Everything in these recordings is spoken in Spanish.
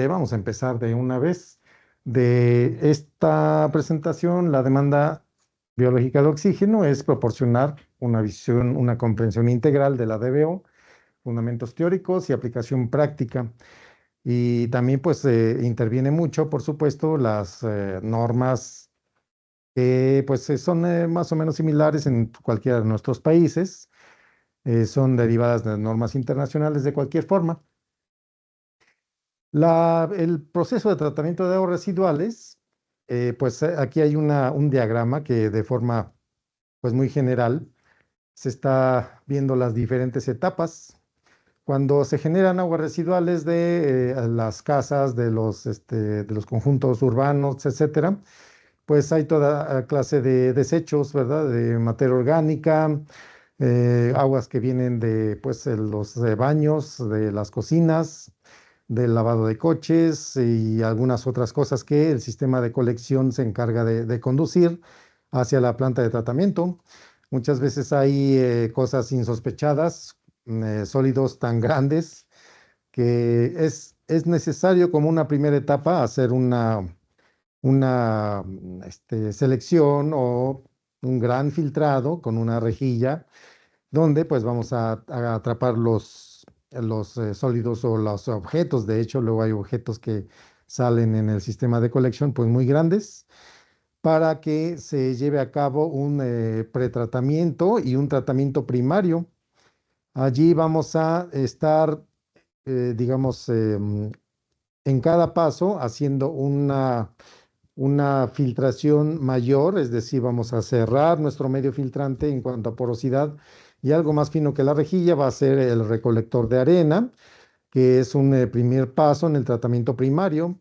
Vamos a empezar de una vez. De esta presentación, la demanda biológica de oxígeno es proporcionar una visión, una comprensión integral de la DBO, fundamentos teóricos y aplicación práctica. Y también pues interviene mucho, por supuesto, las normas que pues son más o menos similares en cualquiera de nuestros países, son derivadas de normas internacionales de cualquier forma. El proceso de tratamiento de aguas residuales, pues aquí hay un diagrama que de forma pues muy general se está viendo las diferentes etapas. Cuando se generan aguas residuales de las casas, de los conjuntos urbanos, etcétera, pues hay toda clase de desechos, ¿verdad? De materia orgánica, aguas que vienen de pues, los baños, de las cocinas, del lavado de coches y algunas otras cosas que el sistema de colección se encarga de conducir hacia la planta de tratamiento. Muchas veces hay cosas insospechadas, sólidos tan grandes que es necesario como una primera etapa hacer una selección o un gran filtrado con una rejilla donde pues vamos a atrapar los sólidos o los objetos. De hecho, luego hay objetos que salen en el sistema de colección pues muy grandes para que se lleve a cabo un pretratamiento y un tratamiento primario. Allí vamos a estar, digamos, en cada paso haciendo una filtración mayor, es decir, vamos a cerrar nuestro medio filtrante en cuanto a porosidad y algo más fino que la rejilla va a ser el recolector de arena, que es un primer paso en el tratamiento primario.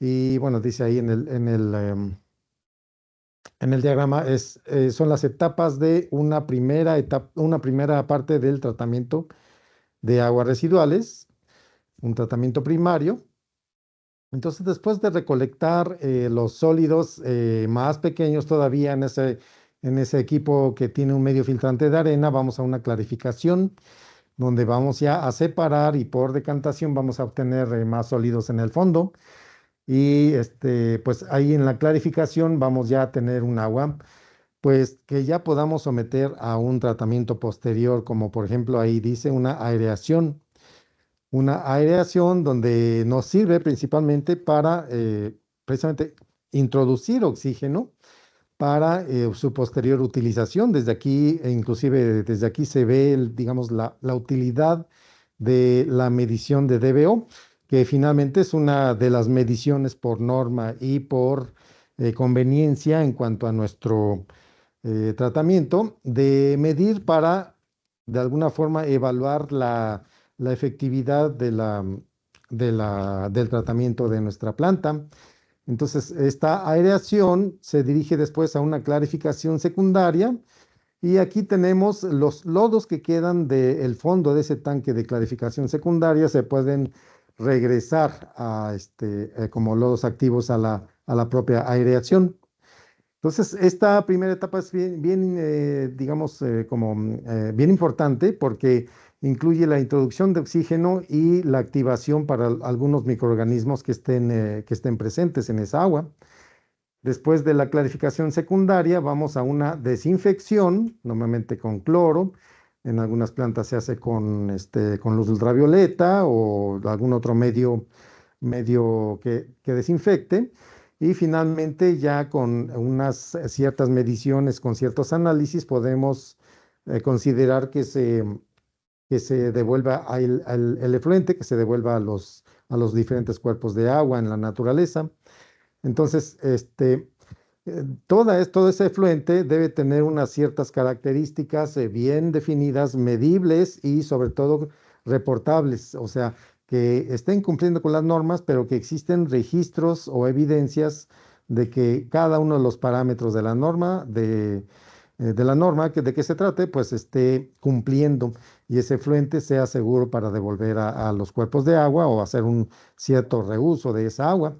Y bueno, dice ahí en el diagrama, son las etapas de una primera parte del tratamiento de aguas residuales, un tratamiento primario. Entonces, después de recolectar los sólidos más pequeños todavía en ese equipo que tiene un medio filtrante de arena, vamos a una clarificación donde vamos ya a separar y por decantación vamos a obtener más sólidos en el fondo. Y pues ahí en la clarificación vamos ya a tener un agua, pues que ya podamos someter a un tratamiento posterior, como por ejemplo ahí dice una aireación. Una aireación donde nos sirve principalmente para precisamente introducir oxígeno para su posterior utilización. Desde aquí, e inclusive desde aquí se ve, digamos, la utilidad de la medición de DBO, que finalmente es una de las mediciones por norma y por conveniencia en cuanto a nuestro tratamiento, de medir para, de alguna forma, evaluar la efectividad del tratamiento de nuestra planta. Entonces, esta aireación se dirige después a una clarificación secundaria y aquí tenemos los lodos que quedan del fondo de ese tanque de clarificación secundaria, se pueden regresar como lodos activos a la propia aireación. Entonces, esta primera etapa es digamos, bien importante porque incluye la introducción de oxígeno y la activación para algunos microorganismos que estén presentes en esa agua. Después de la clarificación secundaria, vamos a una desinfección, normalmente con cloro. En algunas plantas se hace con luz ultravioleta o algún otro medio que desinfecte. Y finalmente, ya con unas ciertas mediciones, con ciertos análisis, podemos considerar que se devuelva el efluente, que se devuelva a los diferentes cuerpos de agua en la naturaleza. Entonces, todo ese efluente debe tener unas ciertas características bien definidas, medibles y sobre todo reportables, o sea, que estén cumpliendo con las normas, pero que existen registros o evidencias de que cada uno de los parámetros de la norma de que se trate, pues esté cumpliendo y ese efluente sea seguro para devolver a los cuerpos de agua o hacer un cierto reuso de esa agua.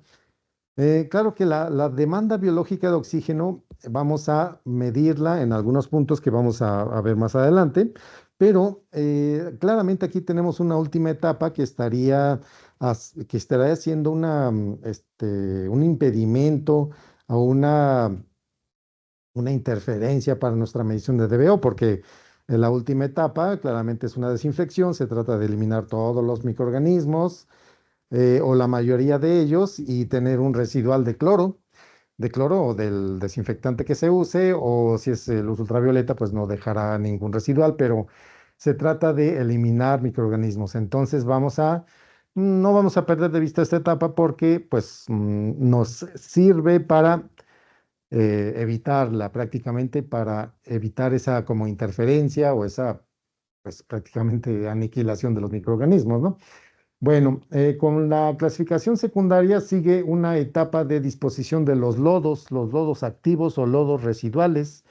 Claro que la demanda biológica de oxígeno vamos a medirla en algunos puntos que vamos a ver más adelante, pero claramente aquí tenemos una última etapa que estaría que estaría siendo un impedimento o una interferencia para nuestra medición de DBO, porque en la última etapa claramente es una desinfección, se trata de eliminar todos los microorganismos o la mayoría de ellos y tener un residual de cloro o del desinfectante que se use, o si es luz ultravioleta, pues no dejará ningún residual, pero se trata de eliminar microorganismos. Entonces no vamos a perder de vista esta etapa porque pues nos sirve para evitarla prácticamente, para evitar esa como interferencia o esa pues prácticamente aniquilación de los microorganismos, ¿no? Bueno, con la clasificación secundaria sigue una etapa de disposición de los lodos activos o lodos residuales.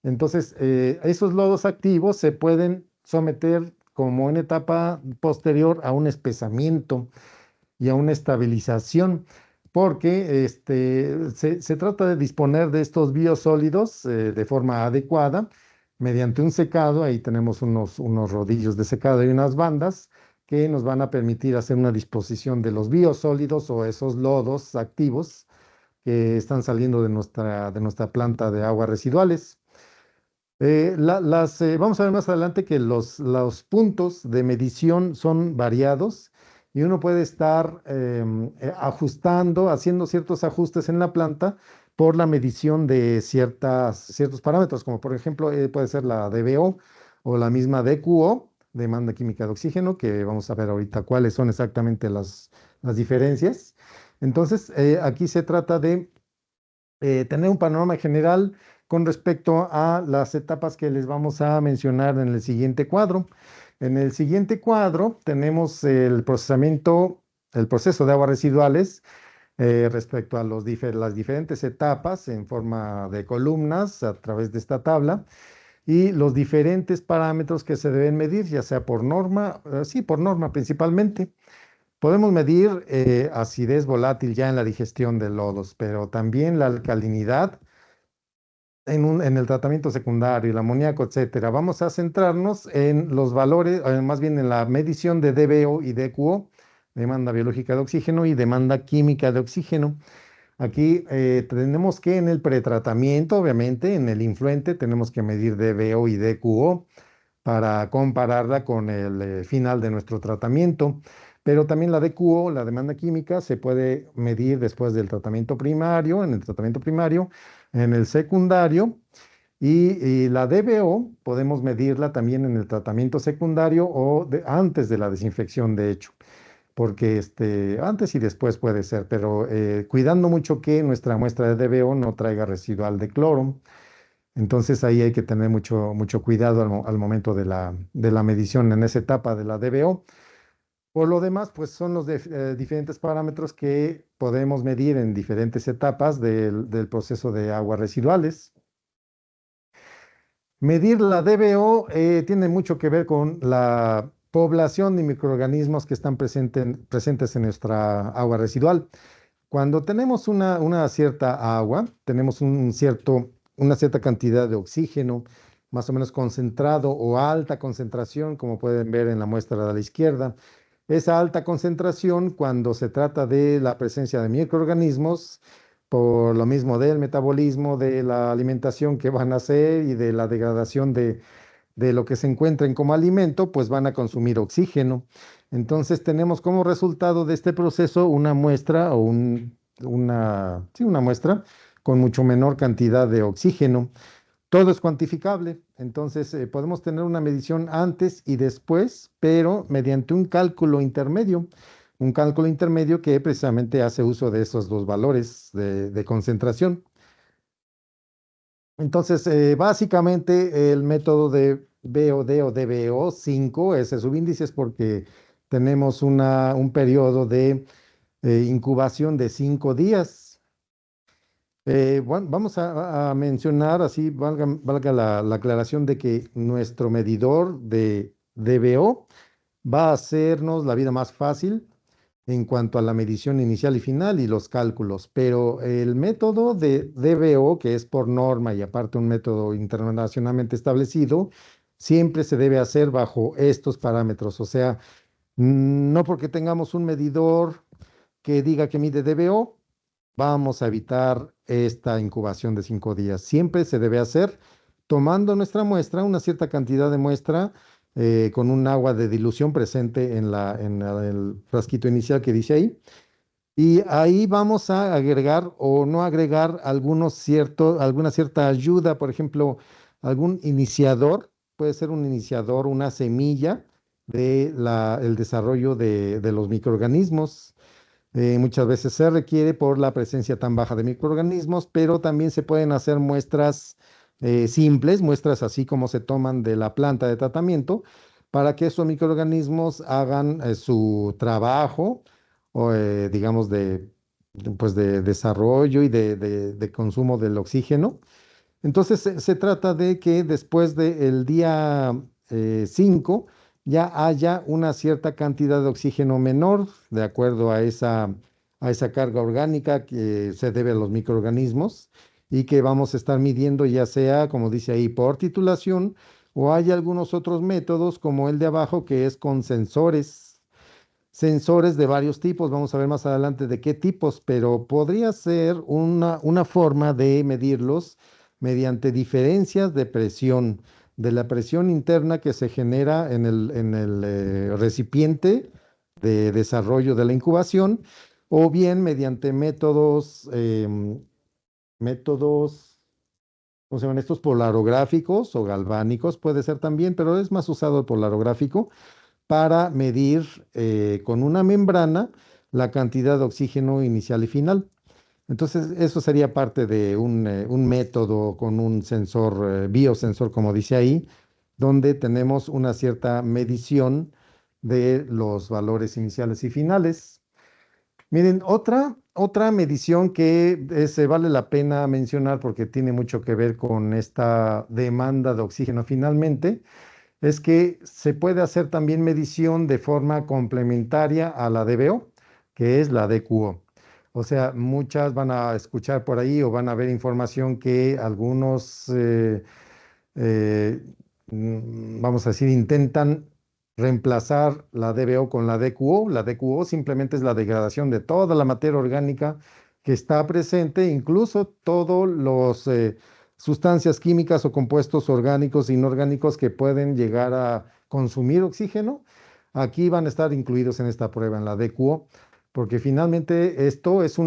Entonces, esos lodos activos se pueden someter como en etapa posterior a un espesamiento y a una estabilización, porque se trata de disponer de estos biosólidos de forma adecuada mediante un secado. Ahí tenemos unos rodillos de secado y unas bandas que nos van a permitir hacer una disposición de los biosólidos o esos lodos activos que están saliendo de nuestra planta de aguas residuales. Vamos a ver más adelante que los puntos de medición son variados y uno puede estar ajustando, haciendo ciertos ajustes en la planta por la medición de ciertos parámetros, como por ejemplo puede ser la DBO o la misma DQO, demanda química de oxígeno, que vamos a ver ahorita cuáles son exactamente las diferencias. Entonces, aquí se trata de tener un panorama general con respecto a las etapas que les vamos a mencionar en el siguiente cuadro. En el siguiente cuadro tenemos el proceso de aguas residuales respecto a las diferentes etapas en forma de columnas a través de esta tabla y los diferentes parámetros que se deben medir, ya sea por norma, sí, por norma principalmente. Podemos medir acidez volátil ya en la digestión de lodos, pero también la alcalinidad en el tratamiento secundario, el amoníaco, etcétera. Vamos a centrarnos en los valores, más bien en la medición de DBO y DQO, demanda biológica de oxígeno y demanda química de oxígeno. Aquí tenemos que en el pretratamiento, obviamente, en el influente, tenemos que medir DBO y DQO para compararla con el final de nuestro tratamiento. Pero también la DQO, la demanda química, se puede medir después del tratamiento primario, en el tratamiento primario, en el secundario. Y la DBO podemos medirla también en el tratamiento secundario o antes de la desinfección, de hecho, porque antes y después puede ser, pero cuidando mucho que nuestra muestra de DBO no traiga residual de cloro. Entonces ahí hay que tener mucho cuidado al momento de la medición en esa etapa de la DBO. Por lo demás, pues son los diferentes parámetros que podemos medir en diferentes etapas del proceso de aguas residuales. Medir la DBO tiene mucho que ver con la población de microorganismos que están presentes en nuestra agua residual. Cuando tenemos una cierta agua, tenemos una cierta cantidad de oxígeno, más o menos concentrado o alta concentración, como pueden ver en la muestra de la izquierda. Esa alta concentración, cuando se trata de la presencia de microorganismos, por lo mismo del metabolismo, de la alimentación que van a hacer y de la degradación de lo que se encuentren como alimento, pues van a consumir oxígeno. Entonces tenemos como resultado de este proceso una muestra o sí, una muestra con mucho menor cantidad de oxígeno. Todo es cuantificable, entonces podemos tener una medición antes y después, pero mediante un cálculo intermedio que precisamente hace uso de esos dos valores de concentración. Entonces, básicamente el método de BOD o DBO5, ese subíndice es porque tenemos un periodo de incubación de 5 días. Bueno, vamos a mencionar, así valga la aclaración de que nuestro medidor de DBO va a hacernos la vida más fácil en cuanto a la medición inicial y final y los cálculos, pero el método de DBO, que es por norma y aparte un método internacionalmente establecido, siempre se debe hacer bajo estos parámetros, o sea, No porque tengamos un medidor que diga que mide DBO, vamos a evitar esta incubación de 5 días. Siempre se debe hacer tomando nuestra muestra, una cierta cantidad de muestra, con un agua de dilución presente en el frasquito inicial que dice ahí. Y ahí vamos a agregar o no agregar alguna cierta ayuda, por ejemplo, algún iniciador, puede ser un iniciador, una semilla el desarrollo de los microorganismos. Muchas veces se requiere por la presencia tan baja de microorganismos, pero también se pueden hacer muestras simples, muestras así como se toman de la planta de tratamiento, para que esos microorganismos hagan su trabajo, o, digamos, pues de desarrollo y de consumo del oxígeno. Entonces se trata de que después del día 5 ya haya una cierta cantidad de oxígeno menor, de acuerdo a esa carga orgánica que se debe a los microorganismos y que vamos a estar midiendo, ya sea, como dice ahí, por titulación, o hay algunos otros métodos como el de abajo, que es con sensores de varios tipos. Vamos a ver más adelante de qué tipos, pero podría ser una forma de medirlos mediante diferencias de presión, de la presión interna que se genera en el recipiente de desarrollo de la incubación, o bien mediante métodos, ¿cómo se llaman estos? Polarográficos o galvánicos, puede ser también, pero es más usado el polarográfico para medir con una membrana la cantidad de oxígeno inicial y final. Entonces, eso sería parte de un método con un sensor, biosensor, como dice ahí, donde tenemos una cierta medición de los valores iniciales y finales. Miren, otra medición que vale la pena mencionar porque tiene mucho que ver con esta demanda de oxígeno finalmente, es que se puede hacer también medición de forma complementaria a la DBO, que es la DQO. O sea, muchas van a escuchar por ahí o van a ver información que algunos, eh, vamos a decir, intentan reemplazar la DBO con la DQO. La DQO simplemente es la degradación de toda la materia orgánica que está presente, incluso todos los sustancias químicas o compuestos orgánicos e inorgánicos que pueden llegar a consumir oxígeno. Aquí van a estar incluidos en esta prueba, en la DQO, porque finalmente esto es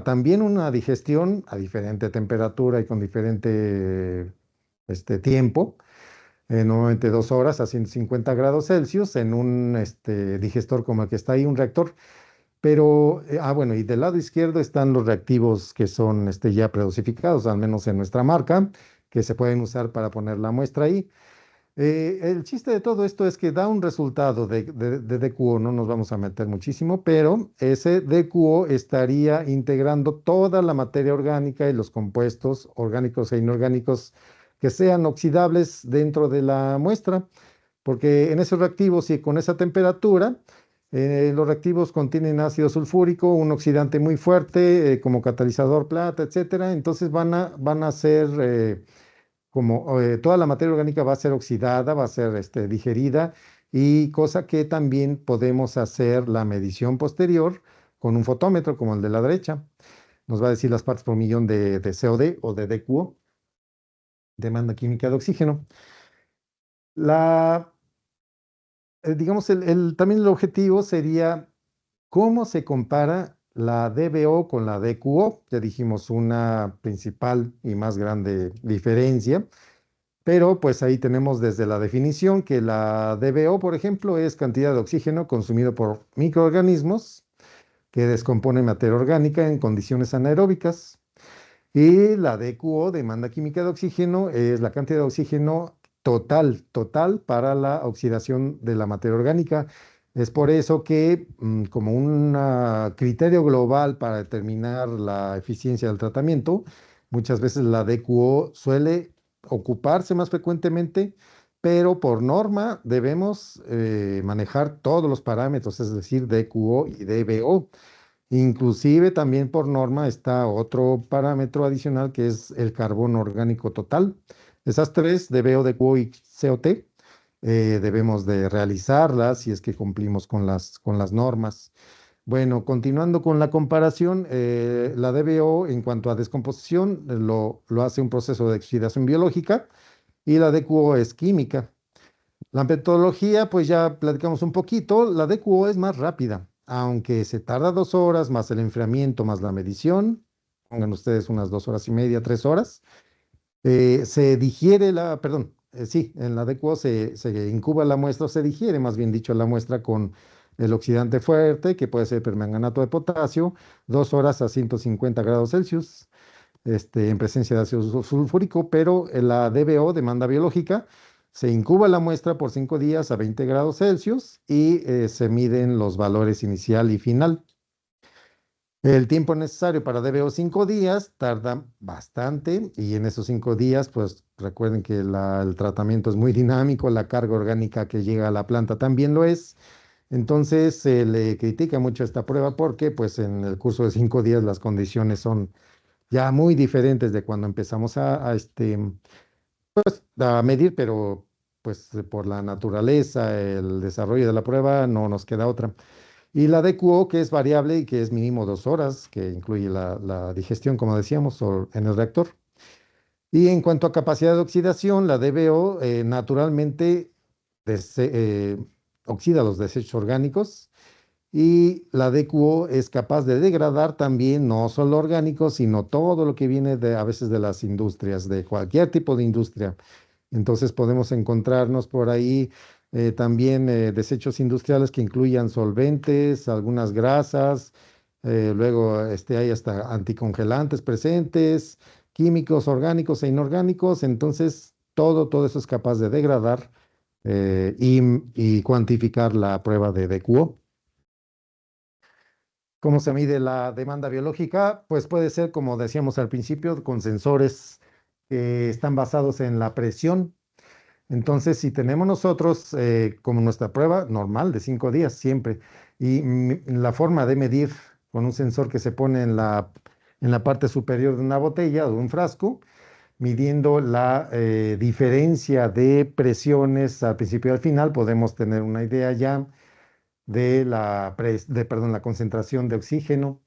también una digestión a diferente temperatura y con diferente tiempo, normalmente 2 horas a 150 grados Celsius, en un digestor como el que está ahí, un reactor. Pero, bueno, y del lado izquierdo están los reactivos que son ya predosificados, al menos en nuestra marca, que se pueden usar para poner la muestra ahí. El chiste de todo esto es que da un resultado de DQO, no nos vamos a meter muchísimo, pero ese DQO estaría integrando toda la materia orgánica y los compuestos orgánicos e inorgánicos que sean oxidables dentro de la muestra, porque en esos reactivos y con esa temperatura, los reactivos contienen ácido sulfúrico, un oxidante muy fuerte, como catalizador plata, etcétera. Entonces van a ser como toda la materia orgánica va a ser oxidada, va a ser digerida, y cosa que también podemos hacer la medición posterior con un fotómetro como el de la derecha. Nos va a decir las partes por millón de COD o de DQO, demanda química de oxígeno. La, digamos, también el objetivo sería cómo se compara la DBO con la DQO. Ya dijimos una principal y más grande diferencia. Pero pues ahí tenemos desde la definición que la DBO, por ejemplo, es cantidad de oxígeno consumido por microorganismos que descomponen materia orgánica en condiciones anaeróbicas. Y la DQO, demanda química de oxígeno, es la cantidad de oxígeno total para la oxidación de la materia orgánica. Es por eso que, como un criterio global para determinar la eficiencia del tratamiento, muchas veces la DQO suele ocuparse más frecuentemente, pero por norma debemos manejar todos los parámetros, es decir, DQO y DBO. Inclusive también por norma está otro parámetro adicional que es el carbono orgánico total. Esas tres, DBO, DQO y COT, debemos de realizarlas si es que cumplimos con las normas. Bueno, continuando con la comparación, la DBO en cuanto a descomposición lo hace un proceso de oxidación biológica y la DQO es química. La metodología, pues ya platicamos un poquito, la DQO es más rápida, aunque se tarda 2 horas más el enfriamiento más la medición, pongan ustedes unas 2 horas y media, 3 horas. Se digiere perdón, sí, en la DQO se incuba la muestra, o se digiere, más bien dicho, la muestra con el oxidante fuerte, que puede ser permanganato de potasio, 2 horas a 150 grados Celsius, en presencia de ácido sulfúrico, pero en la DBO, demanda biológica, se incuba la muestra por 5 días a 20 grados Celsius y se miden los valores inicial y final. El tiempo necesario para DBO 5 días tarda bastante y en esos 5 días, pues recuerden que el tratamiento es muy dinámico, la carga orgánica que llega a la planta también lo es. Entonces se le critica mucho esta prueba porque pues en el curso de 5 días las condiciones son ya muy diferentes de cuando empezamos a medir, pero pues por la naturaleza, el desarrollo de la prueba no nos queda otra. Y la DQO, que es variable y que es mínimo 2 horas, que incluye la digestión, como decíamos, en el reactor. Y en cuanto a capacidad de oxidación, la DBO naturalmente dese- eh, oxida los desechos orgánicos y la DQO es capaz de degradar también no solo orgánicos, sino todo lo que viene a veces de las industrias, de cualquier tipo de industria. Entonces podemos encontrarnos por ahí también desechos industriales que incluyan solventes, algunas grasas, luego hay hasta anticongelantes presentes, químicos orgánicos e inorgánicos. Entonces todo eso es capaz de degradar y cuantificar la prueba de DQO. ¿Cómo se mide la demanda biológica? Pues puede ser, como decíamos al principio, con sensores que están basados en la presión. Entonces, si tenemos nosotros como nuestra prueba normal de 5 días siempre, y la forma de medir con un sensor que se pone en la parte superior de una botella o de un frasco, midiendo la diferencia de presiones al principio y al final, podemos tener una idea ya de perdón, la concentración de oxígeno.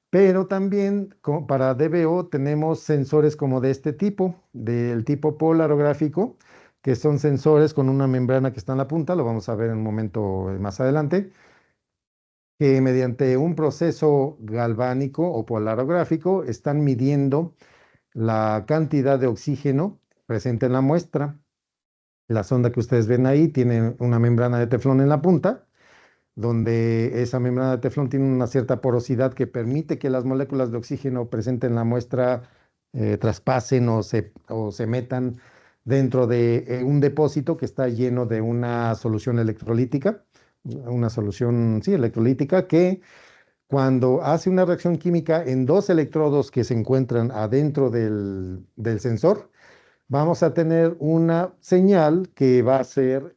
Pero también para DBO tenemos sensores como de este tipo, del tipo polarográfico, que son sensores con una membrana que está en la punta, lo vamos a ver en un momento más adelante, que mediante un proceso galvánico o polarográfico están midiendo la cantidad de oxígeno presente en la muestra. La sonda que ustedes ven ahí tiene una membrana de teflón en la punta donde esa membrana de teflón tiene una cierta porosidad que permite que las moléculas de oxígeno presentes en la muestra traspasen o se metan dentro de un depósito que está lleno de una solución electrolítica, una solución, sí, electrolítica, que cuando hace una reacción química en dos electrodos que se encuentran adentro del sensor, vamos a tener una señal que va a ser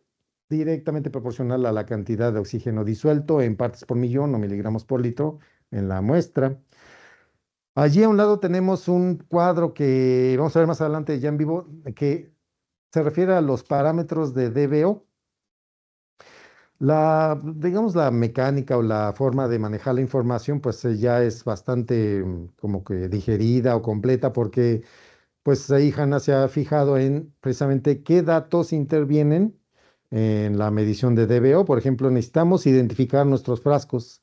directamente proporcional a la cantidad de oxígeno disuelto en partes por millón o miligramos por litro en la muestra. Allí a un lado tenemos un cuadro que vamos a ver más adelante ya en vivo, que se refiere a los parámetros de DBO. Digamos, la mecánica o la forma de manejar la información, pues ya es bastante como que digerida o completa porque pues ahí Hanna se ha fijado en precisamente qué datos intervienen en la medición de DBO. Por ejemplo, necesitamos identificar nuestros frascos.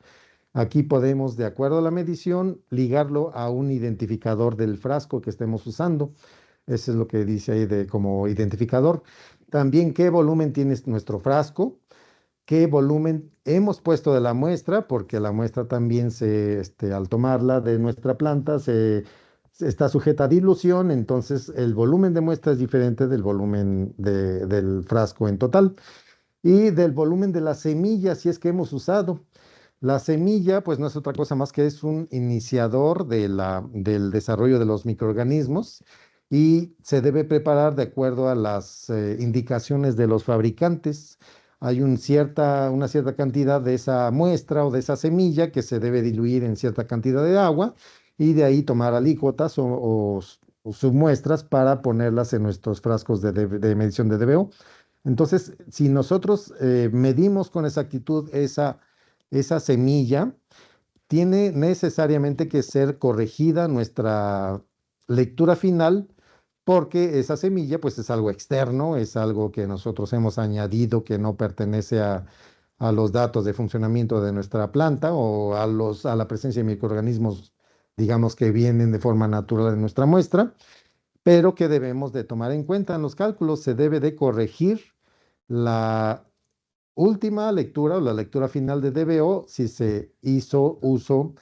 Aquí podemos, de acuerdo a la medición, ligarlo a un identificador del frasco que estemos usando. Eso es lo que dice ahí de como identificador. También qué volumen tiene nuestro frasco, qué volumen hemos puesto de la muestra, porque la muestra también al tomarla de nuestra planta, está sujeta a dilución, entonces el volumen de muestra es diferente del volumen del frasco en total y del volumen de la semilla, si es que hemos usado. La semilla, pues no es otra cosa más que es un iniciador del desarrollo de los microorganismos y se debe preparar de acuerdo a las indicaciones de los fabricantes. Hay una cierta cantidad de esa muestra o de esa semilla que se debe diluir en cierta cantidad de agua y de ahí tomar alícuotas o submuestras para ponerlas en nuestros frascos de medición de DBO. Entonces, si nosotros medimos con exactitud esa semilla, tiene necesariamente que ser corregida nuestra lectura final, porque esa semilla pues es algo externo, es algo que nosotros hemos añadido que no pertenece a los datos de funcionamiento de nuestra planta o a la presencia de microorganismos, digamos, que vienen de forma natural en nuestra muestra, pero que debemos de tomar en cuenta en los cálculos. Se debe de corregir la última lectura o la lectura final de DBO si se hizo uso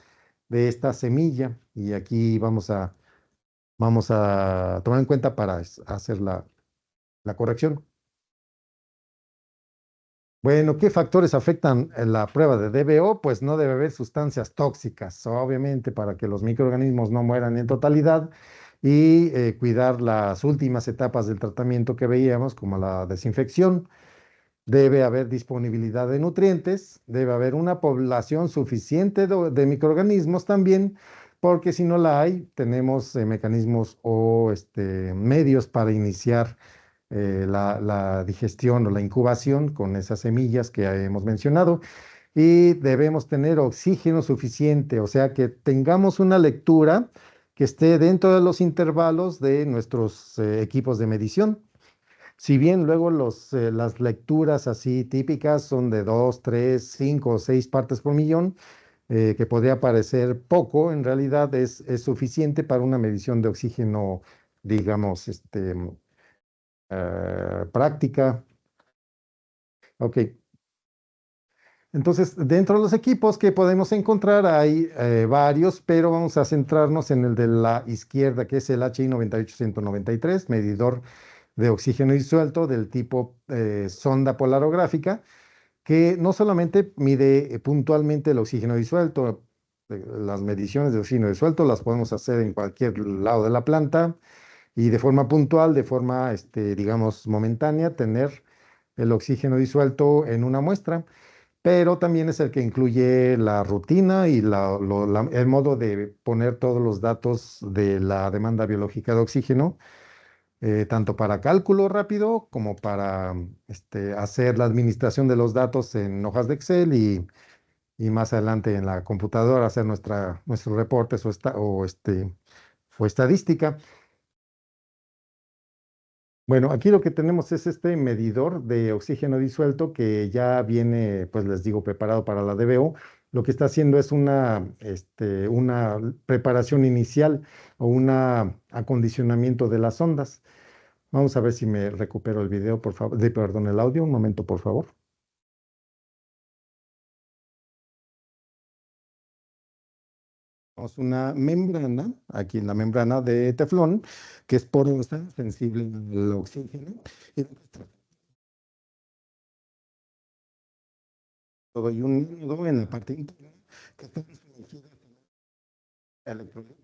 de esta semilla. Y aquí vamos a tomar en cuenta para hacer la corrección. Bueno, ¿qué factores afectan la prueba de DBO? Pues no debe haber sustancias tóxicas, obviamente, para que los microorganismos no mueran en totalidad y cuidar las últimas etapas del tratamiento que veíamos, como la desinfección. Debe haber disponibilidad de nutrientes, debe haber una población suficiente de microorganismos también, porque si no la hay, tenemos mecanismos o medios para iniciar la digestión o la incubación con esas semillas que hemos mencionado. Y debemos tener oxígeno suficiente, o sea, que tengamos una lectura que esté dentro de los intervalos de nuestros equipos de medición. Si bien luego las lecturas así típicas son de 2, 3, 5 o 6 partes por millón, que podría parecer poco, en realidad es suficiente para una medición de oxígeno, digamos, práctica. Ok, entonces dentro de los equipos que podemos encontrar hay varios, pero vamos a centrarnos en el de la izquierda, que es el HI 98193, medidor de oxígeno disuelto del tipo sonda polarográfica, que no solamente mide puntualmente el oxígeno disuelto. Las mediciones de oxígeno disuelto las podemos hacer en cualquier lado de la planta y de forma puntual, de forma, digamos, momentánea, tener el oxígeno disuelto en una muestra, pero también es el que incluye la rutina y el modo de poner todos los datos de la demanda biológica de oxígeno, tanto para cálculo rápido como para hacer la administración de los datos en hojas de Excel y más adelante en la computadora hacer nuestros reportes o estadística. Bueno, aquí lo que tenemos es este medidor de oxígeno disuelto que ya viene, pues les digo, preparado para la DBO. Lo que está haciendo es una preparación inicial o un acondicionamiento de las ondas. Vamos a ver si me recupero el video, por favor, perdón, el audio, un momento, por favor. Tenemos una membrana, aquí en la membrana de teflón, que es porosa, sensible al oxígeno. Y doy un nudo en la parte interna que está sumergida en electrolito,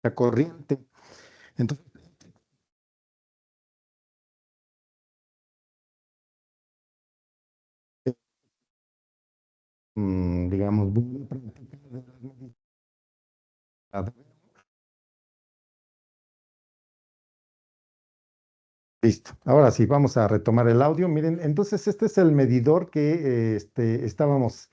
la corriente. Entonces, digamos, buena práctica de las medidas. Listo. Ahora sí, vamos a retomar el audio. Miren, entonces este es el medidor que estábamos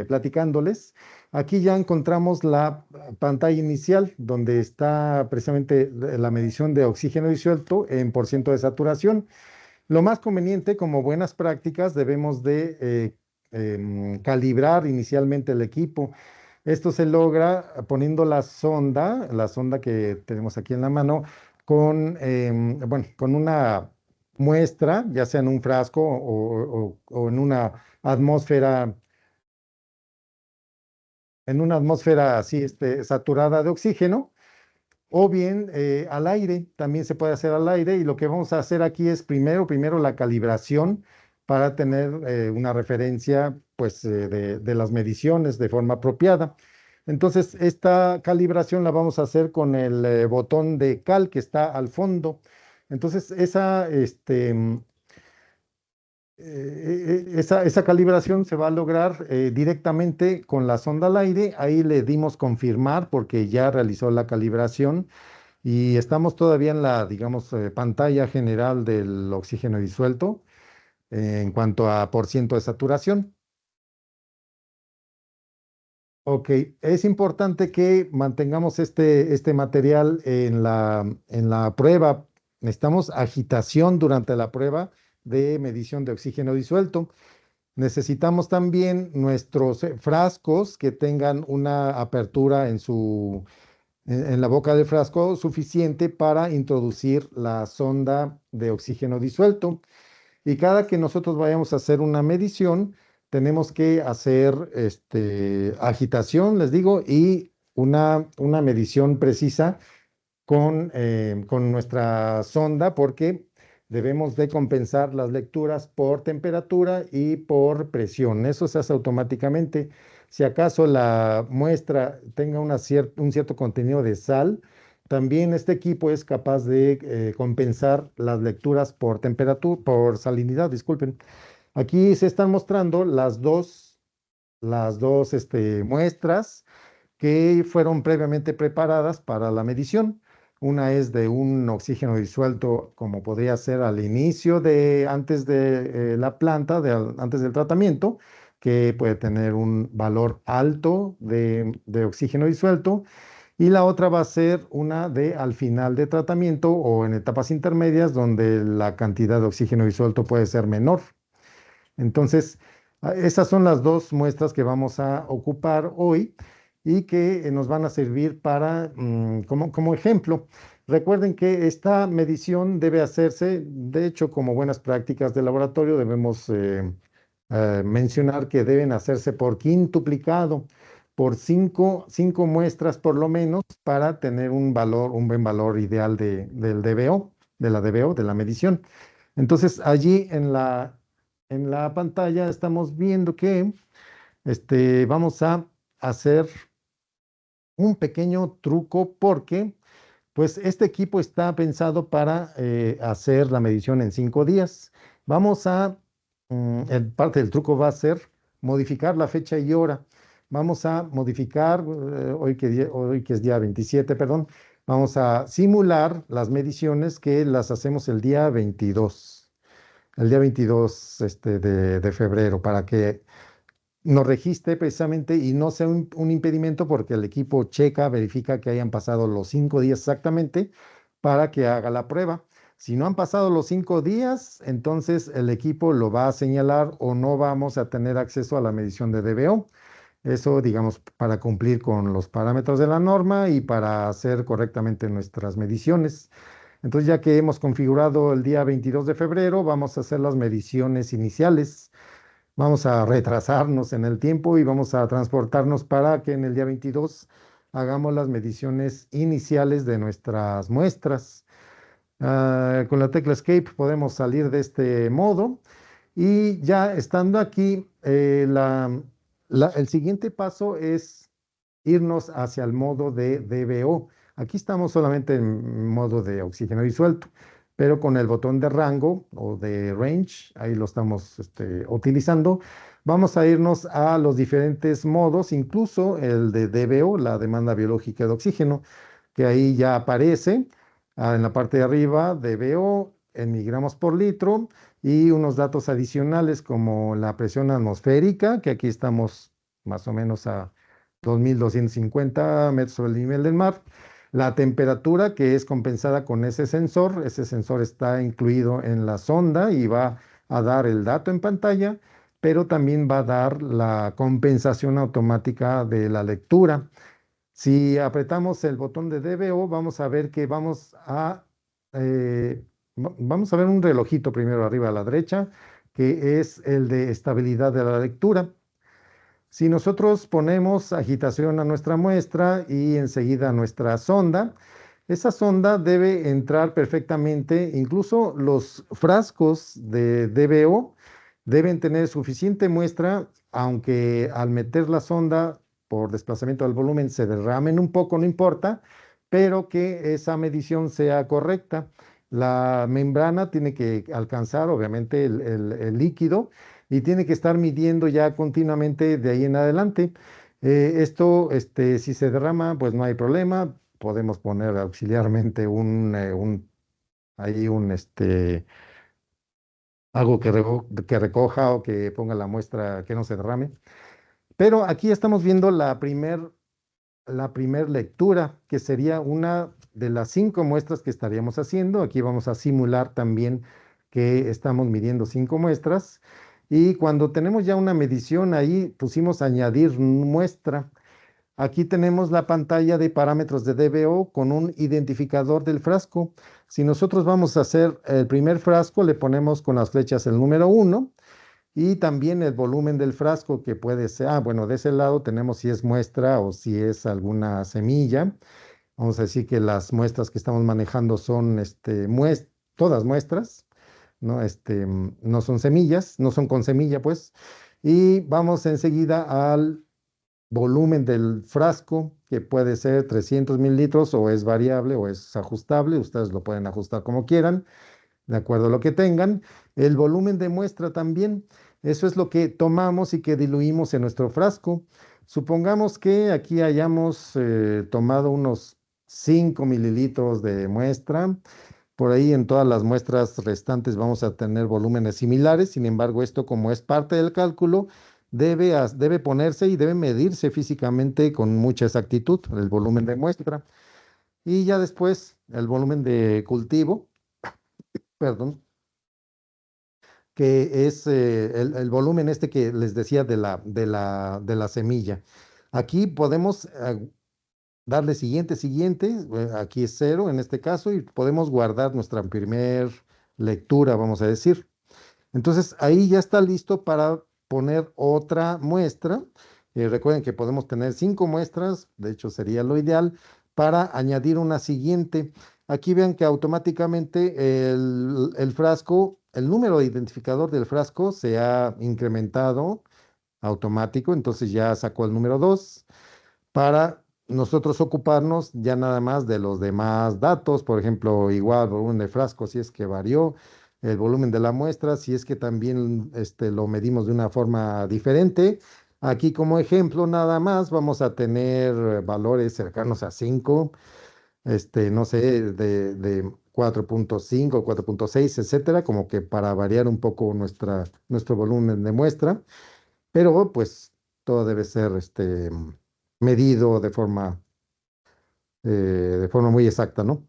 platicándoles. Aquí ya encontramos la pantalla inicial donde está precisamente la medición de oxígeno disuelto en por ciento de saturación. Lo más conveniente, como buenas prácticas, debemos de calibrar inicialmente el equipo. Esto se logra poniendo la sonda que tenemos aquí en la mano, bueno, con una muestra, ya sea en un frasco o en una atmósfera así, saturada de oxígeno, o bien al aire, también se puede hacer al aire. Y lo que vamos a hacer aquí es primero la calibración para tener una referencia pues, de las mediciones de forma apropiada. Entonces, esta calibración la vamos a hacer con el botón de cal que está al fondo. Entonces, esa calibración se va a lograr directamente con la sonda al aire. Ahí le dimos confirmar porque ya realizó la calibración y estamos todavía en la, digamos, pantalla general del oxígeno disuelto en cuanto a por ciento de saturación. Ok, es importante que mantengamos este material en la prueba. Necesitamos agitación durante la prueba de medición de oxígeno disuelto. Necesitamos también nuestros frascos que tengan una apertura en la boca del frasco suficiente para introducir la sonda de oxígeno disuelto. Y cada que nosotros vayamos a hacer una medición, tenemos que hacer agitación, les digo, y una medición precisa con nuestra sonda, porque debemos de compensar las lecturas por temperatura y por presión. Eso se hace automáticamente. Si acaso la muestra tenga un cierto contenido de sal, también este equipo es capaz de compensar las lecturas por temperatura, por salinidad, disculpen. Aquí se están mostrando las dos muestras que fueron previamente preparadas para la medición. Una es de un oxígeno disuelto, como podría ser al inicio antes de la planta, antes del tratamiento, que puede tener un valor alto de oxígeno disuelto. Y la otra va a ser una de al final de tratamiento o en etapas intermedias, donde la cantidad de oxígeno disuelto puede ser menor. Entonces, esas son las dos muestras que vamos a ocupar hoy y que nos van a servir como ejemplo. Recuerden que esta medición debe hacerse, de hecho, como buenas prácticas de laboratorio, debemos mencionar que deben hacerse por quintuplicado, por cinco muestras por lo menos, para tener un buen valor ideal del DBO, de la DBO, de la medición. Entonces, allí en la pantalla estamos viendo que vamos a hacer un pequeño truco porque pues este equipo está pensado para hacer la medición en 5 días. Vamos a, parte del truco va a ser modificar la fecha y hora. Vamos a modificar, hoy que es día 27, perdón, vamos a simular las mediciones que las hacemos el día 22 de febrero, para que nos registre precisamente y no sea un impedimento, porque el equipo checa, verifica que hayan pasado los 5 días exactamente para que haga la prueba. Si no han pasado los 5 días, entonces el equipo lo va a señalar o no vamos a tener acceso a la medición de DBO. Eso, digamos, para cumplir con los parámetros de la norma y para hacer correctamente nuestras mediciones. Entonces, ya que hemos configurado el día 22 de febrero, vamos a hacer las mediciones iniciales. Vamos a retrasarnos en el tiempo y vamos a transportarnos para que en el día 22 hagamos las mediciones iniciales de nuestras muestras. Con la tecla Escape podemos salir de este modo y ya estando aquí, el siguiente paso es irnos hacia el modo de DBO. Aquí estamos solamente en modo de oxígeno disuelto, pero con el botón de rango o de range, ahí lo estamos utilizando. Vamos a irnos a los diferentes modos, incluso el de DBO, la demanda biológica de oxígeno, que ahí ya aparece en la parte de arriba, DBO en miligramos por litro, y unos datos adicionales como la presión atmosférica, que aquí estamos más o menos a 2.250 metros sobre el nivel del mar. La temperatura, que es compensada con ese sensor está incluido en la sonda y va a dar el dato en pantalla, pero también va a dar la compensación automática de la lectura. Si apretamos el botón de DBO, vamos a ver que vamos a ver un relojito primero arriba a la derecha, que es el de estabilidad de la lectura. Si nosotros ponemos agitación a nuestra muestra y enseguida a nuestra sonda, esa sonda debe entrar perfectamente. Incluso los frascos de DBO deben tener suficiente muestra, aunque al meter la sonda por desplazamiento del volumen se derramen un poco, no importa, pero que esa medición sea correcta. La membrana tiene que alcanzar, obviamente, el líquido, y tiene que estar midiendo ya continuamente de ahí en adelante. Esto, si se derrama, pues no hay problema. podemos poner auxiliarmente ahí algo que recoja o que ponga la muestra que no se derrame. Pero aquí estamos viendo la primer lectura, que sería una de las 5 muestras que estaríamos haciendo. Aquí vamos a simular también que estamos midiendo 5 muestras. Y cuando tenemos ya una medición ahí, pusimos añadir muestra. Aquí tenemos la pantalla de parámetros de DBO con un identificador del frasco. Si nosotros vamos a hacer el primer frasco, le ponemos con las flechas el número 1 y también el volumen del frasco, que puede ser, bueno, de ese lado tenemos si es muestra o si es alguna semilla. Vamos a decir que las muestras que estamos manejando son todas muestras, ¿no? No son semillas, no son con semilla, pues. Y vamos enseguida al volumen del frasco, que puede ser 300 mililitros o es variable o es ajustable. Ustedes lo pueden ajustar como quieran, de acuerdo a lo que tengan. El volumen de muestra también, eso es lo que tomamos y que diluimos en nuestro frasco. Supongamos que aquí hayamos tomado unos 5 mililitros de muestra. Por ahí en todas las muestras restantes vamos a tener volúmenes similares. Sin embargo, esto, como es parte del cálculo, debe ponerse y debe medirse físicamente con mucha exactitud el volumen de muestra. Y ya después el volumen de cultivo, perdón, que es el volumen que les decía de la semilla. Aquí podemos darle siguiente, siguiente, aquí es 0 en este caso, y podemos guardar nuestra primer lectura, vamos a decir. Entonces ahí ya está listo para poner otra muestra. Recuerden que podemos tener 5 muestras, de hecho sería lo ideal, para añadir una siguiente. Aquí vean que automáticamente el frasco, el número de identificador del frasco se ha incrementado automático, entonces ya sacó el número 2 para nosotros ocuparnos ya nada más de los demás datos. Por ejemplo, igual volumen de frasco si es que varió, el volumen de la muestra si es que también lo medimos de una forma diferente. Aquí como ejemplo nada más vamos a tener valores cercanos a 5, no sé, de 4.5, 4.6, etcétera, como que para variar un poco nuestro volumen de muestra. Pero pues todo debe ser medido de forma muy exacta, ¿no?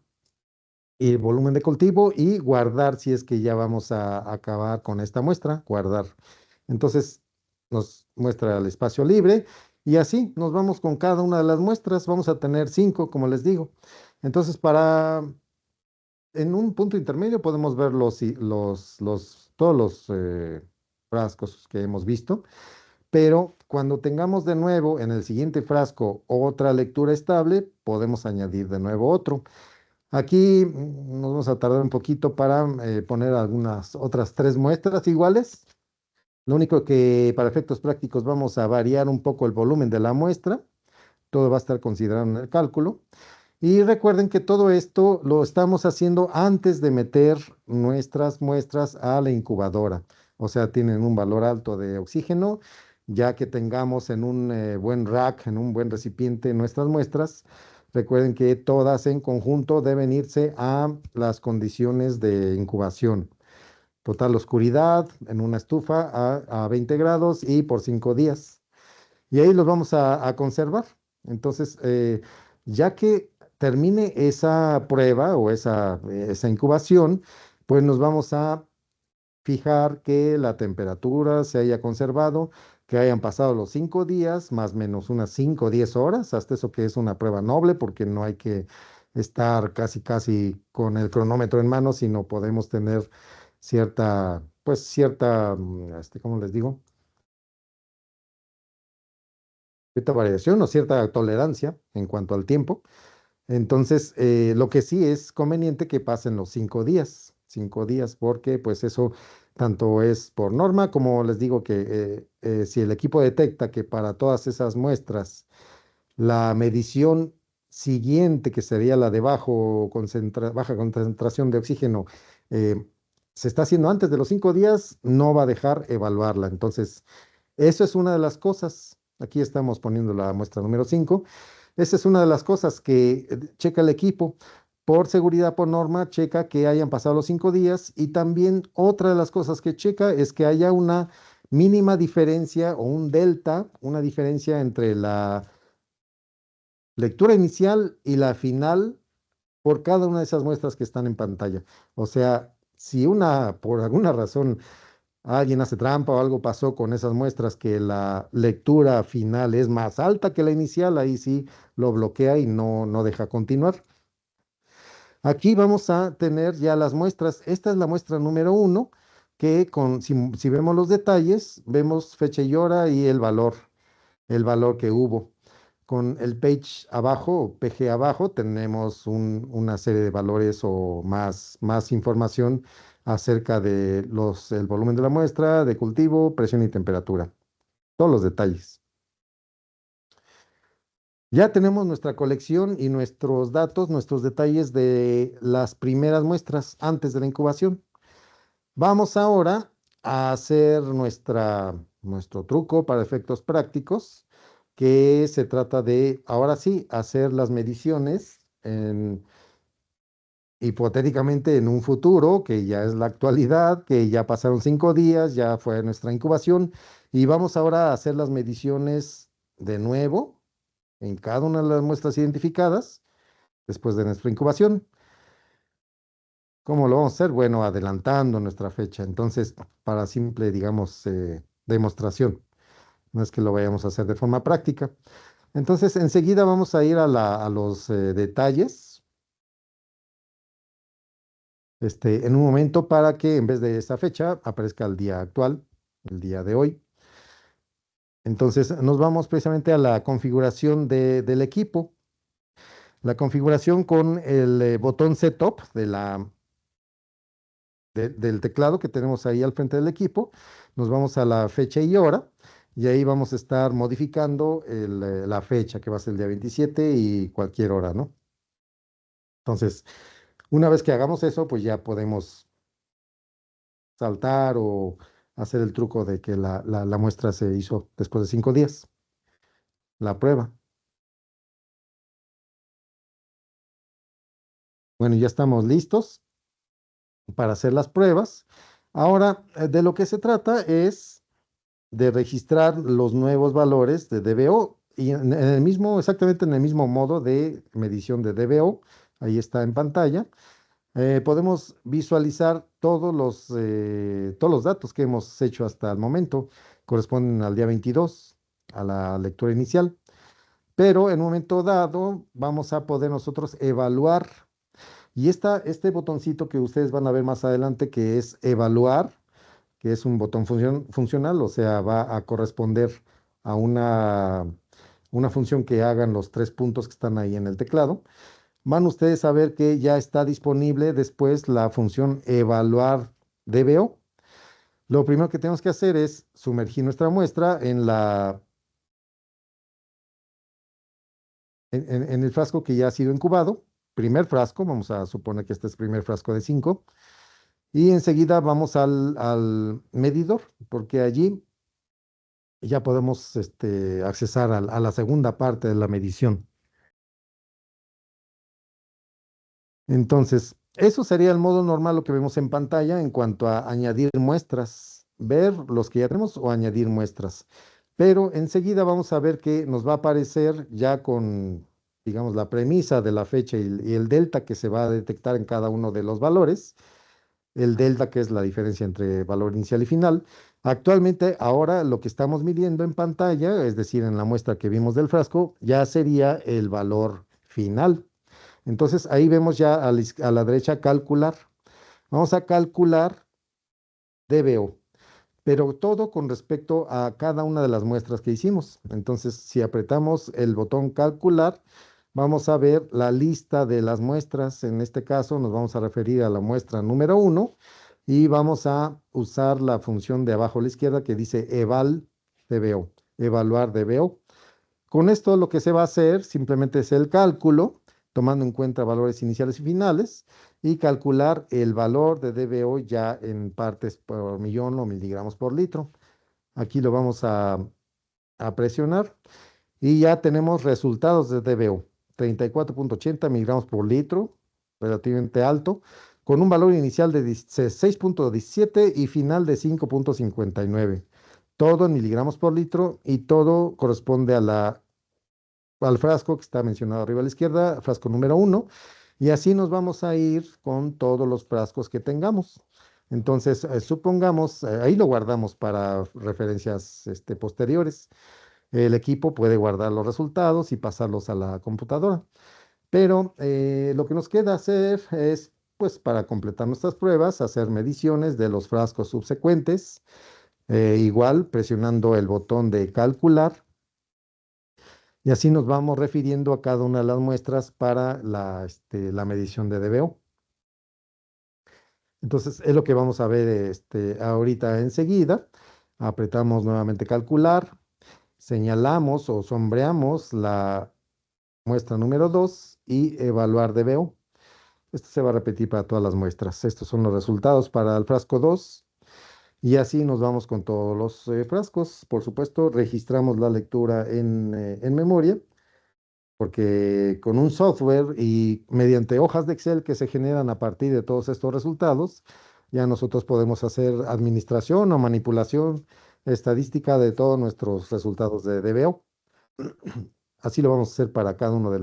Y el volumen de cultivo y guardar si es que ya vamos a acabar con esta muestra, guardar. Entonces nos muestra el espacio libre y así nos vamos con cada una de las muestras. Vamos a tener 5, como les digo. Entonces, en un punto intermedio podemos ver todos los frascos que hemos visto. Pero cuando tengamos de nuevo en el siguiente frasco otra lectura estable, podemos añadir de nuevo otro. Aquí nos vamos a tardar un poquito para poner algunas otras 3 muestras iguales. Lo único que para efectos prácticos vamos a variar un poco el volumen de la muestra. Todo va a estar considerado en el cálculo. Y recuerden que todo esto lo estamos haciendo antes de meter nuestras muestras a la incubadora. O sea, tienen un valor alto de oxígeno. Ya que tengamos en un buen rack, en un buen recipiente nuestras muestras, recuerden que todas en conjunto deben irse a las condiciones de incubación. Total oscuridad en una estufa a 20 grados y por 5 días. Y ahí los vamos a conservar. Entonces, ya que termine esa prueba o esa incubación, pues nos vamos a fijar que la temperatura se haya conservado, que hayan pasado los 5 días, más o menos unas 5 o 10 horas, hasta eso que es una prueba noble, porque no hay que estar casi, casi con el cronómetro en mano, sino podemos tener ¿cómo les digo? Cierta variación o cierta tolerancia en cuanto al tiempo. Entonces, lo que sí es conveniente que pasen los 5 días, porque pues eso tanto es por norma, como les digo que si el equipo detecta que para todas esas muestras la medición siguiente, que sería la de baja concentración de oxígeno, eh, se está haciendo antes de los 5 días, no va a dejar evaluarla. Entonces, eso es una de las cosas. Aquí estamos poniendo la muestra número 5. Esa es una de las cosas que checa el equipo. Por seguridad, por norma, checa que hayan pasado los 5 días y también otra de las cosas que checa es que haya una mínima diferencia o un delta, una diferencia entre la lectura inicial y la final por cada una de esas muestras que están en pantalla. O sea, si por alguna razón, alguien hace trampa o algo pasó con esas muestras que la lectura final es más alta que la inicial, ahí sí lo bloquea y no deja continuar. Aquí vamos a tener ya las muestras. Esta es la muestra número 1, que si vemos los detalles, vemos fecha y hora y el valor que hubo. Con el page abajo o PG abajo tenemos una serie de valores o más información acerca de el volumen de la muestra, de cultivo, presión y temperatura. Todos los detalles. Ya tenemos nuestra colección y nuestros datos, nuestros detalles de las primeras muestras antes de la incubación. Vamos ahora a hacer nuestro truco para efectos prácticos, que se trata de, ahora sí, hacer las mediciones hipotéticamente en un futuro, que ya es la actualidad, que ya pasaron 5 días, ya fue nuestra incubación, y vamos ahora a hacer las mediciones de nuevo en cada una de las muestras identificadas después de nuestra incubación. ¿Cómo lo vamos a hacer? Bueno, adelantando nuestra fecha. Entonces, para simple, digamos, demostración, no es que lo vayamos a hacer de forma práctica. Entonces, enseguida vamos a ir a los detalles, en un momento para que en vez de esa fecha aparezca el día actual, el día de hoy. Entonces, nos vamos precisamente a la configuración del equipo. La configuración con el botón Setup del teclado que tenemos ahí al frente del equipo. Nos vamos a la fecha y hora y ahí vamos a estar modificando la fecha que va a ser el día 27 y cualquier hora, ¿no? Entonces, una vez que hagamos eso, pues ya podemos saltar o hacer el truco de que la muestra se hizo después de 5 días, la prueba. Bueno, ya estamos listos para hacer las pruebas. Ahora, de lo que se trata es de registrar los nuevos valores de DBO y exactamente en el mismo modo de medición de DBO, ahí está en pantalla. Podemos visualizar todos los datos que hemos hecho hasta el momento, corresponden al día 22, a la lectura inicial, pero en un momento dado vamos a poder nosotros evaluar. Y este botoncito que ustedes van a ver más adelante, que es evaluar, que es un botón funcional, o sea, va a corresponder a una función que hagan los 3 puntos que están ahí en el teclado. Van ustedes a ver que ya está disponible después la función evaluar DBO. Lo primero que tenemos que hacer es sumergir nuestra muestra en el frasco que ya ha sido incubado. Primer frasco, vamos a suponer que este es el primer frasco de 5. Y enseguida vamos al medidor, porque allí ya podemos accesar a la segunda parte de la medición. Entonces, eso sería el modo normal, lo que vemos en pantalla en cuanto a añadir muestras, ver los que ya tenemos o añadir muestras. Pero enseguida vamos a ver que nos va a aparecer ya con, digamos, la premisa de la fecha y el delta que se va a detectar en cada uno de los valores. El delta, que es la diferencia entre valor inicial y final. Actualmente, ahora lo que estamos midiendo en pantalla, es decir, en la muestra que vimos del frasco, ya sería el valor final. Entonces, ahí vemos ya a la derecha calcular. Vamos a calcular DBO, pero todo con respecto a cada una de las muestras que hicimos. Entonces, si apretamos el botón calcular, vamos a ver la lista de las muestras. En este caso, nos vamos a referir a la muestra número 1 y vamos a usar la función de abajo a la izquierda que dice eval DBO, evaluar DBO. Con esto lo que se va a hacer simplemente es el cálculo, tomando en cuenta valores iniciales y finales, y calcular el valor de DBO ya en partes por millón o miligramos por litro. Aquí lo vamos a presionar Y ya tenemos resultados de DBO. 34,80 miligramos por litro, relativamente alto, con un valor inicial de 6,17 y final de 5,59. Todo en miligramos por litro y todo corresponde al frasco que está mencionado arriba a la izquierda, frasco número 1. Y así nos vamos a ir con todos los frascos que tengamos. Entonces, supongamos, ahí lo guardamos para referencias posteriores. El equipo puede guardar los resultados y pasarlos a la computadora. Pero lo que nos queda hacer es, pues, para completar nuestras pruebas, hacer mediciones de los frascos subsecuentes, igual presionando el botón de calcular, y así nos vamos refiriendo a cada una de las muestras para la medición de DBO. Entonces, es lo que vamos a ver ahorita enseguida. Apretamos nuevamente calcular, señalamos o sombreamos la muestra número 2 y evaluar DBO. Esto se va a repetir para todas las muestras. Estos son los resultados para el frasco 2 y así nos vamos con todos los frascos. Por supuesto, registramos la lectura en memoria, porque con un software y mediante hojas de Excel que se generan a partir de todos estos resultados, ya nosotros podemos hacer administración o manipulación estadística de todos nuestros resultados de DBO. Así lo vamos a hacer para cada uno de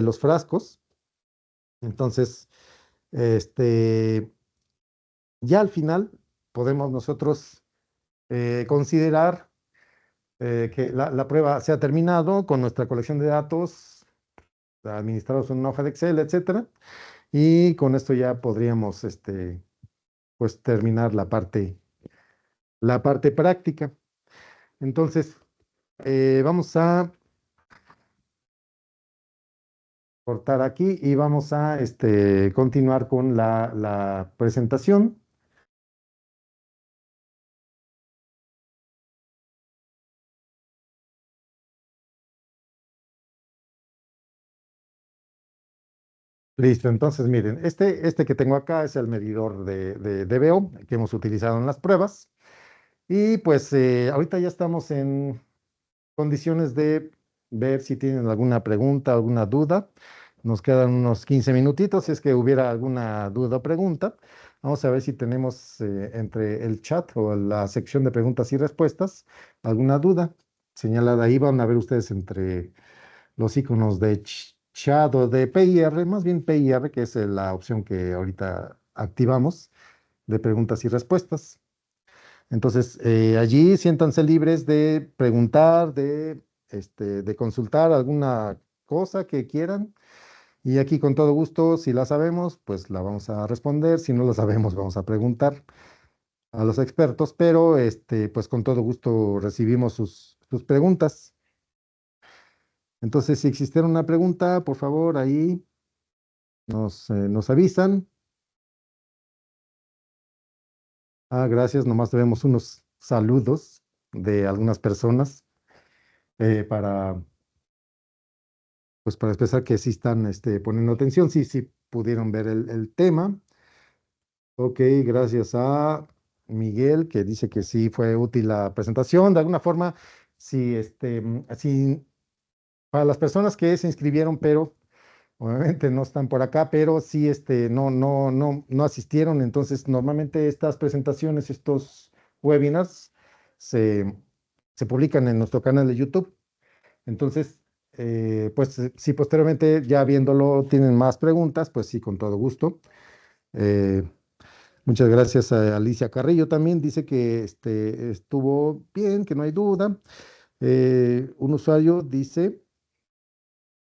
los frascos. Entonces, este, ya al final podemos nosotros considerar que la prueba se ha terminado con nuestra colección de datos administrados en una hoja de Excel, etcétera. Y con esto ya podríamos, pues, terminar la parte práctica. Entonces, vamos a cortar aquí y vamos a continuar con la presentación. Listo, entonces miren, este que tengo acá es el medidor de DBO que hemos utilizado en las pruebas. Y pues ahorita ya estamos en condiciones de ver si tienen alguna pregunta, alguna duda. Nos quedan unos 15 minutitos. Si es que hubiera alguna duda o pregunta, vamos a ver si tenemos entre el chat o la sección de preguntas y respuestas alguna duda. Señalada ahí, van a ver ustedes entre los iconos de chat o de PIR, más bien PIR, que es la opción que ahorita activamos de preguntas y respuestas. Entonces, allí siéntanse libres de preguntar, de consultar alguna cosa que quieran. Y aquí con todo gusto, si la sabemos, pues la vamos a responder. Si no la sabemos, vamos a preguntar a los expertos, pero pues con todo gusto recibimos sus preguntas. Entonces, si existiera una pregunta, por favor, ahí nos avisan. Gracias, nomás tenemos unos saludos de algunas personas para, pues, para expresar que sí están poniendo atención, sí pudieron ver el tema. Ok, gracias a Miguel, que dice que sí fue útil la presentación. De alguna forma, sí, sí, para las personas que se inscribieron, pero obviamente no están por acá, pero sí, no asistieron. Entonces, normalmente estas presentaciones, estos webinars, se, se publican en nuestro canal de YouTube. Entonces, pues si posteriormente ya viéndolo tienen más preguntas, pues sí, con todo gusto. Eh, Muchas gracias a Alicia Carrillo también. Dice que estuvo bien, que no hay duda. Un usuario dice,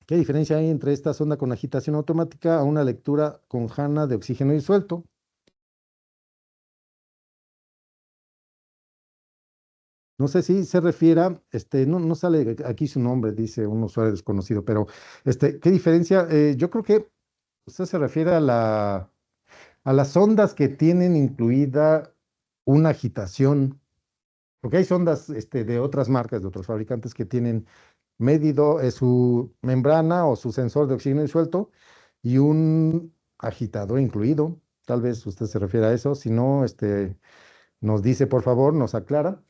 ¿qué diferencia hay entre esta sonda con agitación automática a una lectura con jana de oxígeno disuelto? No sé si se refiere no sale aquí su nombre, dice un usuario desconocido, pero ¿qué diferencia? Yo creo que usted se refiere a las ondas que tienen incluida una agitación, porque hay sondas de otras marcas, de otros fabricantes que tienen medido su membrana o su sensor de oxígeno disuelto y un agitador incluido. Tal vez usted se refiere a eso, si no, nos dice por favor, nos aclara.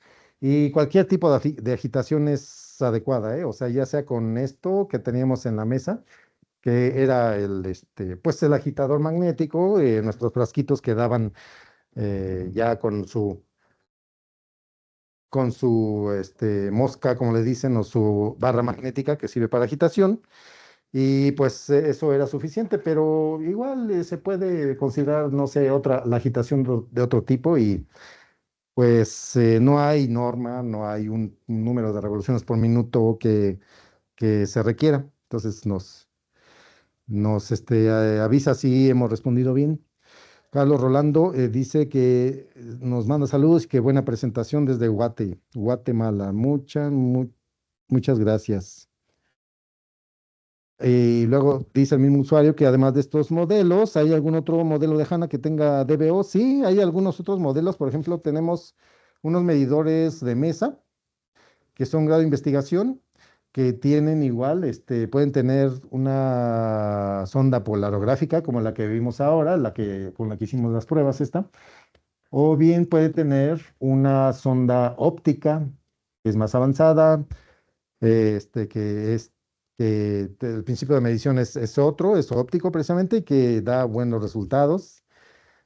Y cualquier tipo de agitación es adecuada, ¿eh? O sea, ya sea con esto que teníamos en la mesa, que era pues el agitador magnético, nuestros frasquitos que daban ya con su mosca, como le dicen, o su barra magnética que sirve para agitación. Y pues eso era suficiente, pero igual se puede considerar, no sé, la agitación de otro tipo y pues no hay norma, no hay un número de revoluciones por minuto que se requiera. Entonces nos avisa si hemos respondido bien. Carlos Rolando dice que nos manda saludos y que buena presentación desde Guatemala. Muchas gracias. Y luego dice el mismo usuario que además de estos modelos, ¿hay algún otro modelo de HANA que tenga DBO? Sí, hay algunos otros modelos. Por ejemplo, tenemos unos medidores de mesa que son grado de investigación, que tienen igual, pueden tener una sonda polarográfica como la que vimos ahora, con la que hicimos las pruebas esta, o bien puede tener una sonda óptica, que es más avanzada, que el principio de medición es otro, es óptico precisamente, y que da buenos resultados.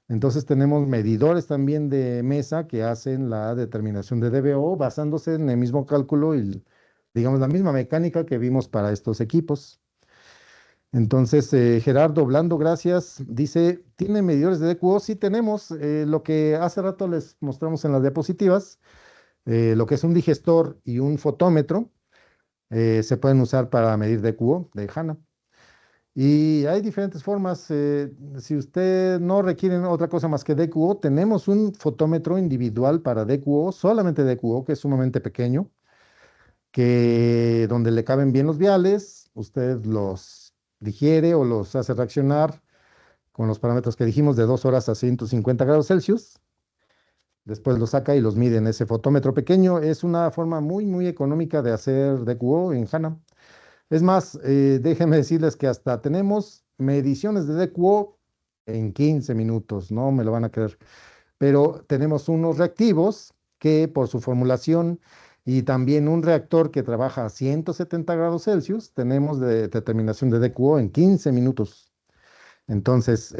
Entonces tenemos medidores también de mesa que hacen la determinación de DBO basándose en el mismo cálculo y, digamos, la misma mecánica que vimos para estos equipos. Entonces, Gerardo Blando, gracias. Dice, ¿tiene medidores de DQO? Sí tenemos, lo que hace rato les mostramos en las diapositivas, lo que es un digestor y un fotómetro, se pueden usar para medir DQO de HANA. Y hay diferentes formas. Si usted no requiere otra cosa más que DQO, tenemos un fotómetro individual para DQO, solamente DQO, que es sumamente pequeño, que donde le caben bien los viales, usted los digiere o los hace reaccionar con los parámetros que dijimos de 2 horas a 150 grados Celsius. Después los saca y los mide en ese fotómetro pequeño. Es una forma muy, muy económica de hacer DQO en HANA. Es más, déjenme decirles que hasta tenemos mediciones de DQO en 15 minutos, no me lo van a creer, pero tenemos unos reactivos que por su formulación y también un reactor que trabaja a 170 grados Celsius, tenemos de determinación de DQO en 15 minutos. Entonces,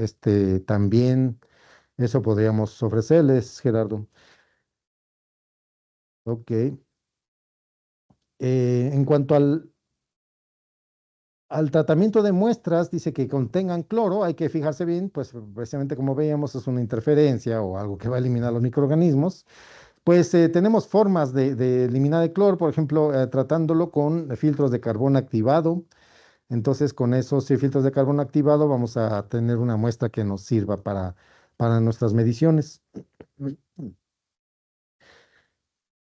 también eso podríamos ofrecerles, Gerardo. Ok. En cuanto al tratamiento de muestras, dice que contengan cloro, hay que fijarse bien, pues precisamente como veíamos es una interferencia o algo que va a eliminar los microorganismos. Pues tenemos formas de eliminar el cloro, por ejemplo, tratándolo con filtros de carbón activado. Entonces, con esos filtros de carbón activado vamos a tener una muestra que nos sirva para nuestras mediciones.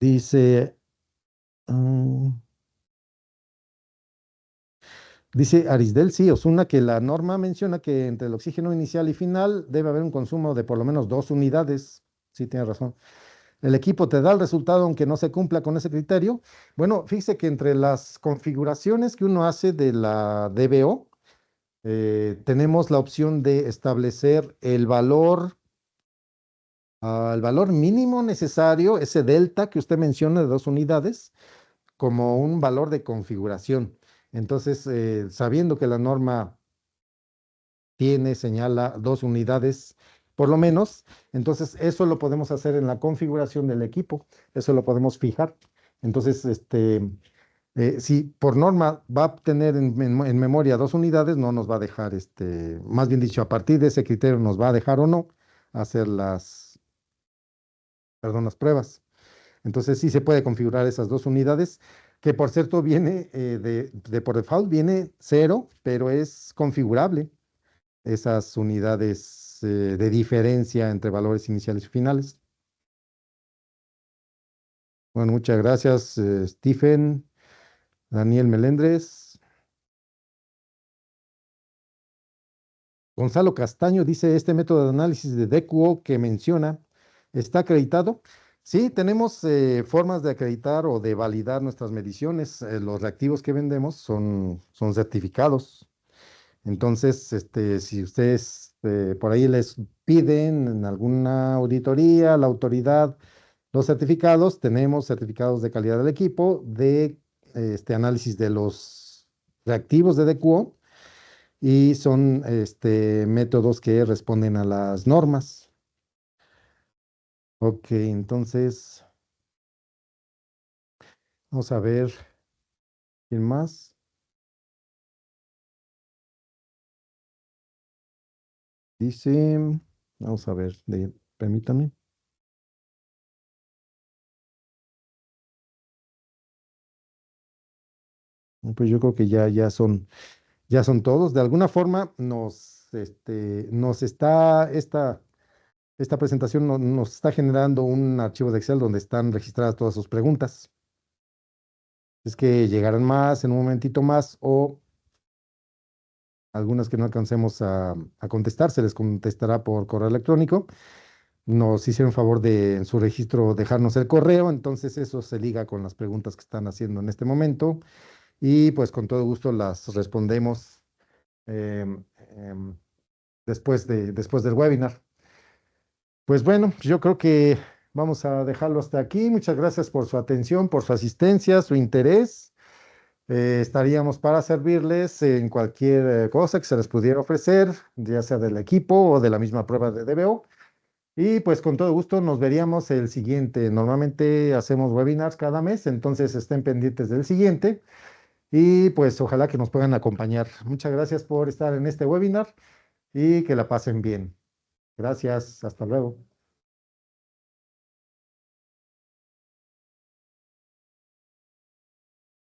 Dice, mm, dice Arisdel, sí, Osuna, que la norma menciona que entre el oxígeno inicial y final debe haber un consumo de por lo menos 2 unidades. Sí, tiene razón. El equipo te da el resultado aunque no se cumpla con ese criterio. Bueno, fíjese que entre las configuraciones que uno hace de la DBO, tenemos la opción de establecer el valor mínimo necesario, ese delta que usted menciona de 2 unidades, como un valor de configuración. Entonces, sabiendo que la norma señala 2 unidades por lo menos, entonces eso lo podemos hacer en la configuración del equipo, eso lo podemos fijar. Entonces, si por norma va a tener en memoria 2 unidades, no nos va a dejar, más bien dicho, a partir de ese criterio nos va a dejar o no hacer las pruebas. Entonces sí se puede configurar esas 2 unidades, que por cierto viene de por default viene cero, pero es configurable esas unidades de diferencia entre valores iniciales y finales. Bueno, muchas gracias, Stephen, Daniel Melendres. Gonzalo Castaño dice, este método de análisis de DQO que menciona, ¿está acreditado? Sí, tenemos formas de acreditar o de validar nuestras mediciones. Los reactivos que vendemos son certificados. Entonces, si ustedes por ahí les piden en alguna auditoría, la autoridad, los certificados, tenemos certificados de calidad del equipo, de análisis de los reactivos de DQO y son métodos que responden a las normas. Ok, entonces vamos a ver quién más. Dice, vamos a ver, permítame. Pues yo creo que ya son todos. De alguna forma nos está, esta presentación nos está generando un archivo de Excel donde están registradas todas sus preguntas. Es que llegarán más en un momentito más o algunas que no alcancemos a contestar, se les contestará por correo electrónico. Nos hicieron favor de en su registro dejarnos el correo, entonces eso se liga con las preguntas que están haciendo en este momento y pues con todo gusto las respondemos em, em, después del webinar. Pues bueno, yo creo que vamos a dejarlo hasta aquí. Muchas gracias por su atención, por su asistencia, su interés. Estaríamos para servirles en cualquier cosa que se les pudiera ofrecer, ya sea del equipo o de la misma prueba de DBO. Y pues con todo gusto nos veríamos el siguiente. Normalmente hacemos webinars cada mes, entonces estén pendientes del siguiente y pues ojalá que nos puedan acompañar. Muchas gracias por estar en este webinar y que la pasen bien. Gracias, hasta luego.